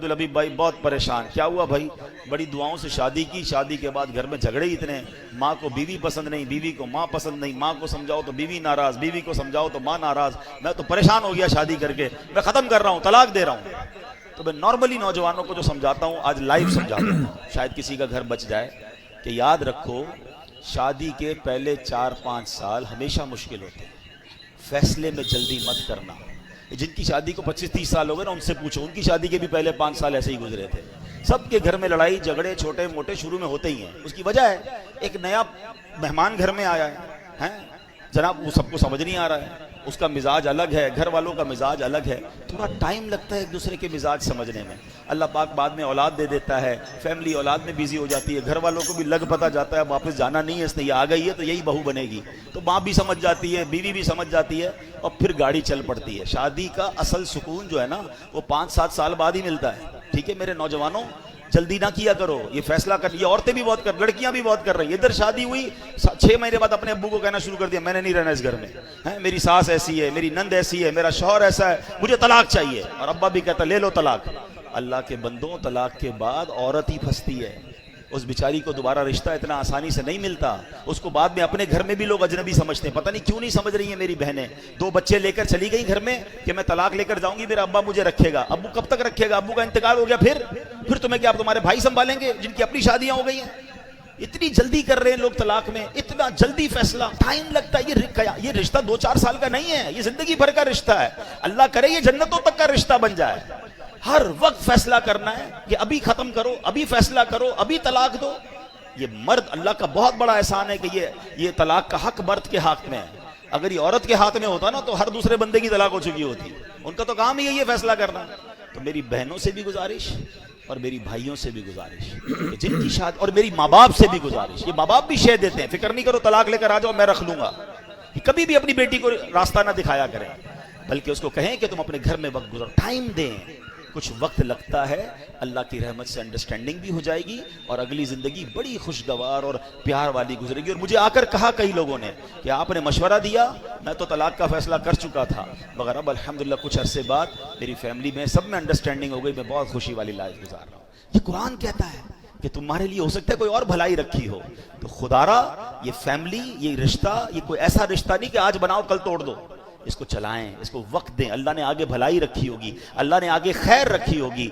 عبدالحبیب بھائی بہت پریشان. کیا ہوا بھائی؟ بڑی دعاؤں سے شادی کی, شادی کے بعد گھر میں جھگڑے اتنے, ماں کو بیوی پسند نہیں, بیوی کو ماں پسند نہیں, ماں کو سمجھاؤ تو بیوی ناراض, بیوی کو سمجھاؤ تو ماں ناراض. میں تو پریشان ہو گیا شادی کر کے, میں ختم کر رہا ہوں, طلاق دے رہا ہوں. تو میں نارملی نوجوانوں کو جو سمجھاتا ہوں آج لائیو سمجھاتا ہوں, شاید کسی کا گھر بچ جائے, کہ یاد رکھو شادی کے پہلے 4-5 سال ہمیشہ مشکل ہوتے ہیں. فیصلے میں جلدی مت کرنا. جن کی شادی کو 25-30 سال ہو گئے نا, ان سے پوچھو, ان کی شادی کے بھی پہلے 5 سال ایسے ہی گزرے تھے. سب کے گھر میں لڑائی جھگڑے چھوٹے موٹے شروع میں ہوتے ہی ہیں. اس کی وجہ ہے ایک نیا مہمان گھر میں آیا ہے, جناب وہ سب کو سمجھ نہیں آ رہا ہے, اس کا مزاج الگ ہے, گھر والوں کا مزاج الگ ہے, تھوڑا ٹائم لگتا ہے ایک دوسرے کے مزاج سمجھنے میں. اللہ پاک بعد میں اولاد دے دیتا ہے, فیملی اولاد میں بیزی ہو جاتی ہے, گھر والوں کو بھی لگ پتہ جاتا ہے واپس جانا نہیں ہے, اس نے یہ آ گئی ہے تو یہی بہو بنے گی, تو ماں بھی سمجھ جاتی ہے, بیوی بھی سمجھ جاتی ہے, اور پھر گاڑی چل پڑتی ہے. شادی کا اصل سکون جو ہے نا وہ 5-7 سال بعد ہی ملتا ہے. ٹھیک ہے میرے نوجوانوں, جلدی نہ کیا کرو, یہ فیصلہ کر, یہ عورتیں بھی بہت کر, لڑکیاں بھی بہت کر رہی ہیں. ادھر شادی ہوئی 6 مہینے بعد اپنے ابو کو کہنا شروع کر دیا, میں نے نہیں رہنا اس گھر میں, میری ساس ایسی ہے, میری نند ایسی ہے, میرا شوہر ایسا ہے, مجھے طلاق چاہیے. اور ابا بھی کہتا لے لو طلاق. اللہ کے بندوں, طلاق کے بعد عورت ہی پھنستی ہے. اس بیچاری کو دوبارہ رشتہ اتنا آسانی سے نہیں ملتا. اس کو بعد میں اپنے گھر میں بھی لوگ اجنبی سمجھتے ہیں. پتہ نہیں کیوں نہیں سمجھ رہی ہیں میری بہنیں. 2 بچے لے کر چلی گئی گھر میں کہ میں طلاق لے کر جاؤں گی, میرا ابا مجھے رکھے گا. ابو کب تک رکھے گا؟ ابو کا انتقال ہو گیا, پھر تمہیں کیا تمہارے بھائی سنبھالیں گے جن کی اپنی شادیاں ہو گئی ہیں؟ اتنی جلدی کر رہے ہیں لوگ طلاق میں, اتنا جلدی فیصلہ, ٹائم لگتا ہے. یہ رشتہ 2-4 سال کا نہیں ہے, یہ زندگی بھر کا رشتہ ہے. اللہ کرے یہ جنتوں تک کا رشتہ بن جائے. ہر وقت فیصلہ کرنا ہے کہ ابھی ختم کرو, ابھی فیصلہ کرو, ابھی طلاق دو. یہ مرد, اللہ کا بہت بڑا احسان ہے کہ یہ طلاق کا حق مرد کے ہاتھ میں ہے. اگر یہ عورت کے ہاتھ میں ہوتا نا تو ہر دوسرے بندے کی طلاق ہو چکی ہوتی. ان کا تو کام ہی ہے یہ فیصلہ کرنا. تو میری بہنوں سے بھی گزارش اور میری بھائیوں سے بھی گزارش, جن کی شادی, اور میری ماں باپ سے بھی گزارش. یہ ماں باپ بھی شے دیتے ہیں, فکر نہیں کرو طلاق لے کر آ جاؤ میں رکھ لوں گا. کبھی بھی اپنی بیٹی کو راستہ نہ دکھایا کریں, بلکہ اس کو کہیں کہ تم اپنے گھر میں وقت گزارو, ٹائم دیں. کچھ وقت لگتا ہے, اللہ کی رحمت سے انڈرسٹینڈنگ بھی ہو جائے گی اور اگلی زندگی بڑی خوشگوار اور پیار والی گزرے گی. اور مجھے آ کر کہا کئی لوگوں نے کہ آپ نے مشورہ دیا, میں تو طلاق کا فیصلہ کر چکا تھا, مگر اب الحمدللہ کچھ عرصے بعد میری فیملی میں سب میں انڈرسٹینڈنگ ہو گئی, میں بہت خوشی والی لائف گزار رہا ہوں. یہ قرآن کہتا ہے کہ تمہارے لیے ہو سکتا ہے کوئی اور بھلائی رکھی ہو. تو خدا را یہ فیملی, یہ رشتہ, یہ کوئی ایسا رشتہ نہیں کہ آج بناؤ کل توڑ دو. اس کو چلائیں, اس کو وقت دیں. اللہ نے آگے بھلائی رکھی ہوگی, اللہ نے آگے خیر رکھی ہوگی.